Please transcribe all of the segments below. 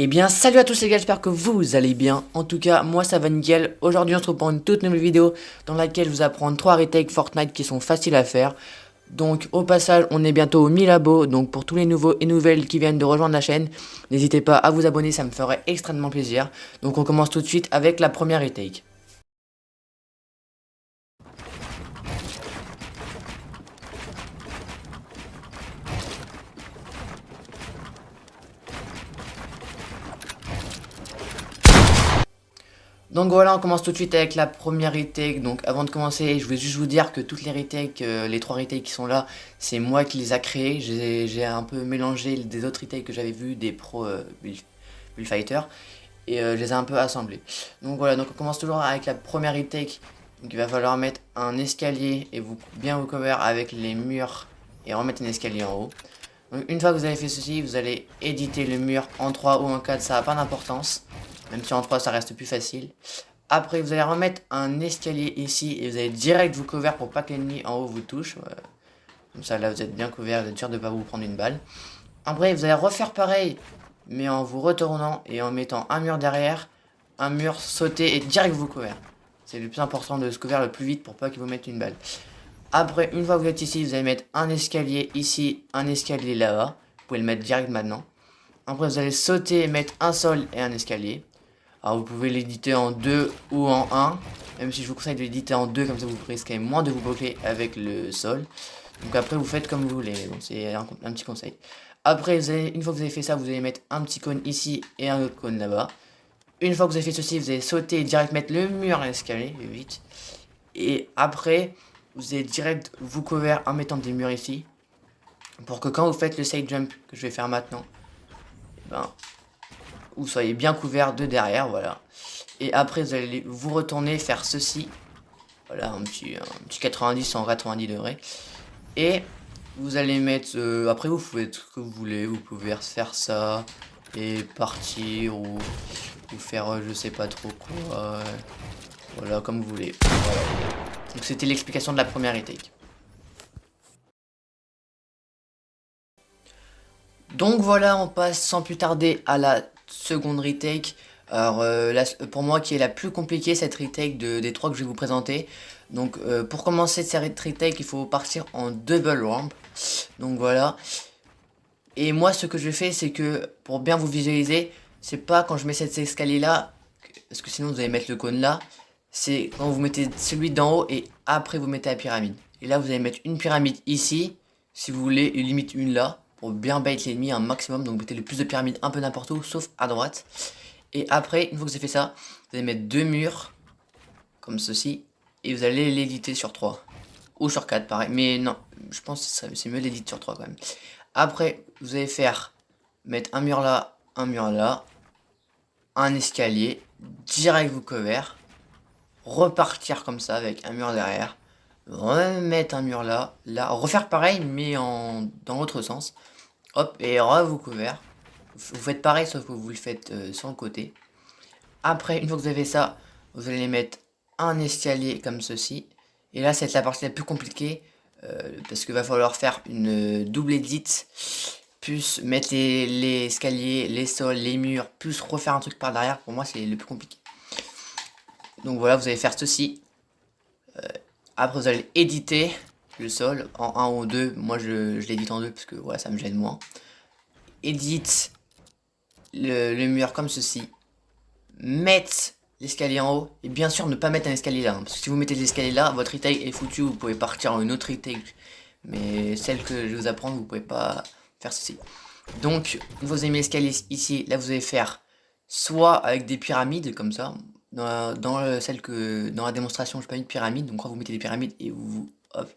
Eh bien salut à tous les gars, j'espère que vous allez bien. En tout cas moi ça va nickel. Aujourd'hui on se retrouve pour une toute nouvelle vidéo dans laquelle je vous apprends 3 retakes Fortnite qui sont faciles à faire. Donc au passage on est bientôt aux 1000 abos, donc pour tous les nouveaux et nouvelles qui viennent de rejoindre la chaîne, n'hésitez pas à vous abonner, ça me ferait extrêmement plaisir. Donc on commence tout de suite avec la première retake. Donc voilà, on commence tout de suite avec la première retake. Donc avant de commencer, je voulais juste vous dire que toutes les retakes, les 3 retakes qui sont là, c'est moi qui les a créés. J'ai un peu mélangé des autres retakes que j'avais vu des pro Bullfighter et je les ai un peu assemblés. Donc voilà, donc on commence toujours avec la première retake. Donc il va falloir mettre un escalier et bien vous cover avec les murs et remettre un escalier en haut. Donc une fois que vous avez fait ceci, vous allez éditer le mur en 3 ou en 4, ça n'a pas d'importance. Même si en 3 ça reste plus facile. Après vous allez remettre un escalier ici et vous allez direct vous cover pour pas que l'ennemi en haut vous touche. Comme ça là vous êtes bien couvert, vous êtes sûr de ne pas vous prendre une balle. Après vous allez refaire pareil mais en vous retournant et en mettant un mur derrière, un mur sauter et direct vous couvert. C'est le plus important de se couvrir le plus vite pour pas qu'il vous mette une balle. Après une fois que vous êtes ici, vous allez mettre un escalier ici, un escalier là-bas. Vous pouvez le mettre direct maintenant. Après vous allez sauter et mettre un sol et un escalier. Alors vous pouvez l'éditer en 2 ou en 1. Même si je vous conseille de l'éditer en 2, comme ça vous risquez moins de vous bloquer avec le sol. Donc après vous faites comme vous voulez. Bon, c'est un petit conseil. Après une fois que vous avez fait ça, vous allez mettre un petit cône ici et un autre cône là-bas. Une fois que vous avez fait ceci, vous allez sauter et direct mettre le mur à l'escalier, vite. Et après, vous allez direct vous couvrir en mettant des murs ici. Pour que quand vous faites le side jump que je vais faire maintenant, ben, vous soyez bien couvert de derrière, voilà. Et après vous allez vous retourner faire ceci, voilà, un petit 90 190 90 degrés. Et vous allez mettre, après vous pouvez être ce que vous voulez, vous pouvez faire ça et partir ou faire je sais pas trop quoi, voilà comme vous voulez. Voilà. Donc c'était l'explication de la première retake. Donc voilà, on passe sans plus tarder à la seconde retake. Alors pour moi qui est la plus compliquée cette retake des 3 que je vais vous présenter. Donc pour commencer cette retake, il faut partir en double ramp. Donc voilà. Et moi ce que je fais c'est que pour bien vous visualiser, c'est pas quand je mets cet escalier là, parce que sinon vous allez mettre le cône là. C'est quand vous mettez celui d'en haut et après vous mettez la pyramide. Et là vous allez mettre une pyramide ici, si vous voulez, et limite une là. Pour bien bait l'ennemi un maximum, donc mettez le plus de pyramides un peu n'importe où, sauf à droite. Et après, une fois que vous avez fait ça, vous allez mettre 2 murs, comme ceci, et vous allez l'éditer sur 3. Ou sur 4, pareil. Mais non, je pense que c'est mieux l'éditer sur 3 quand même. Après, vous allez mettre un mur là, un escalier, direct vous cover, repartir comme ça avec un mur derrière, remettre un mur là, refaire pareil mais dans l'autre sens. Hop, et vous couvert. Vous faites pareil sauf que vous le faites sur le côté. Après, une fois que vous avez ça, vous allez mettre un escalier comme ceci. Et là, c'est la partie la plus compliquée. Parce qu'il va falloir faire une double edit. Plus mettre les escaliers, les sols, les murs. Plus refaire un truc par derrière. Pour moi, c'est le plus compliqué. Donc voilà, vous allez faire ceci. Après, vous allez éditer le sol en 1 ou 2. Moi, je l'édite en 2 parce que voilà, ça me gêne moins. Édite le mur comme ceci. Mettre l'escalier en haut. Et bien sûr, ne pas mettre un escalier là. Hein, parce que si vous mettez l'escalier là, votre retake est foutu. Vous pouvez partir en une autre retake. Mais celle que je vais vous apprendre, vous pouvez pas faire ceci. Donc, une fois que vous avez mis l'escalier ici, là, vous allez faire soit avec des pyramides comme ça. Dans la démonstration, je n'ai pas mis de pyramide. Donc, quand vous mettez des pyramides et vous hop,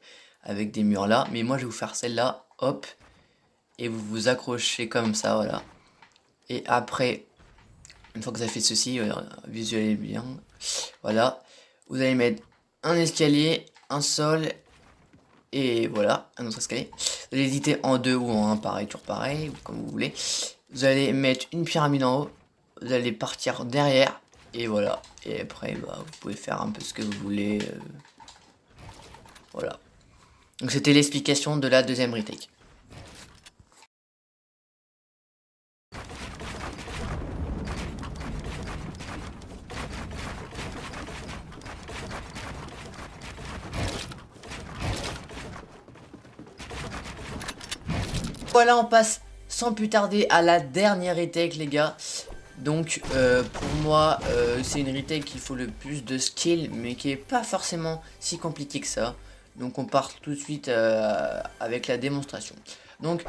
avec des murs là. Mais moi, je vais vous faire celle-là, hop. Et vous vous accrochez comme ça, voilà. Et après, une fois que vous avez fait ceci, visualisez bien, voilà. Vous allez mettre un escalier, un sol, et voilà, un autre escalier. Vous allez éditer en 2 ou en 1, pareil, toujours pareil, comme vous voulez. Vous allez mettre une pyramide en haut, vous allez partir derrière, et voilà. Et après, bah, vous pouvez faire un peu ce que vous voulez. Voilà. Donc c'était l'explication de la deuxième retake. Voilà, on passe sans plus tarder à la dernière retake les gars. Donc pour moi c'est une retake qui faut le plus de skill, mais qui est pas forcément si compliqué que ça. Donc on part tout de suite avec la démonstration. Donc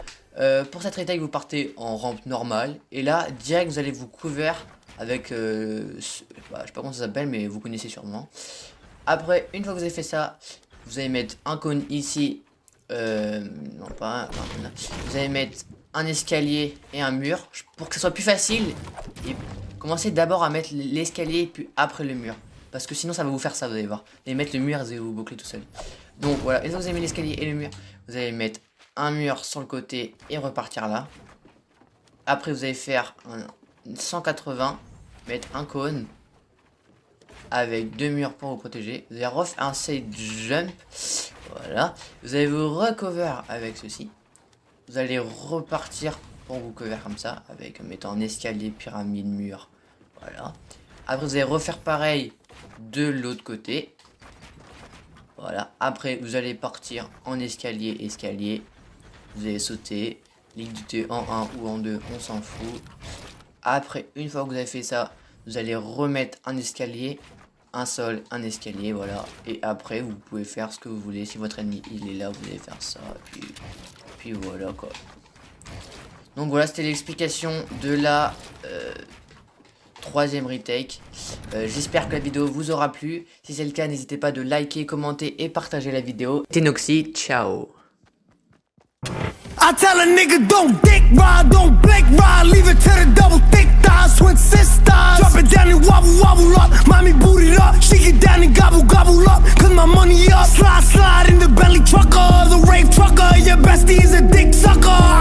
pour cette retake vous partez en rampe normale, et là direct vous allez vous couvert avec je sais pas comment ça s'appelle, mais vous connaissez sûrement. Après, une fois que vous avez fait ça, vous allez mettre un cône ici, non pas un, vous allez mettre un escalier et un mur pour que ce soit plus facile, et commencez d'abord à mettre l'escalier puis après le mur, parce que sinon ça va vous faire ça, vous allez voir, et mettre le mur vous allez vous boucler tout seul. Donc voilà, une fois que vous avez mis l'escalier et le mur, vous allez mettre un mur sur le côté et repartir là. Après vous allez faire un 180, mettre un cône avec deux murs pour vous protéger. Vous allez refaire un side jump, voilà, vous allez vous recover avec ceci. Vous allez repartir pour vous cover comme ça, avec mettant un escalier, pyramide, mur. Voilà. Après, vous allez refaire pareil de l'autre côté. Voilà. Après, vous allez partir en escalier, escalier. Vous allez sauter. Ligue du T en 1 ou en 2, on s'en fout. Après, une fois que vous avez fait ça, vous allez remettre un escalier, un sol, un escalier, voilà. Et après, vous pouvez faire ce que vous voulez. Si votre ennemi il est là, vous allez faire ça. Puis voilà quoi. Donc voilà, c'était l'explication de la troisième retake. J'espère que la vidéo vous aura plu. Si c'est le cas, n'hésitez pas de liker, commenter et partager la vidéo. C'était Noxy, ciao. I tell a nigga don't dick ride, don't blink ride, leave it to the double thick thighs, twin sisters. Drop it down and wobble, wobble up, mommy boot it up, she get down and gobble, gobble up, cause my money up. Slide, slide in the belly trucker, the rave trucker, your bestie is a dick sucker.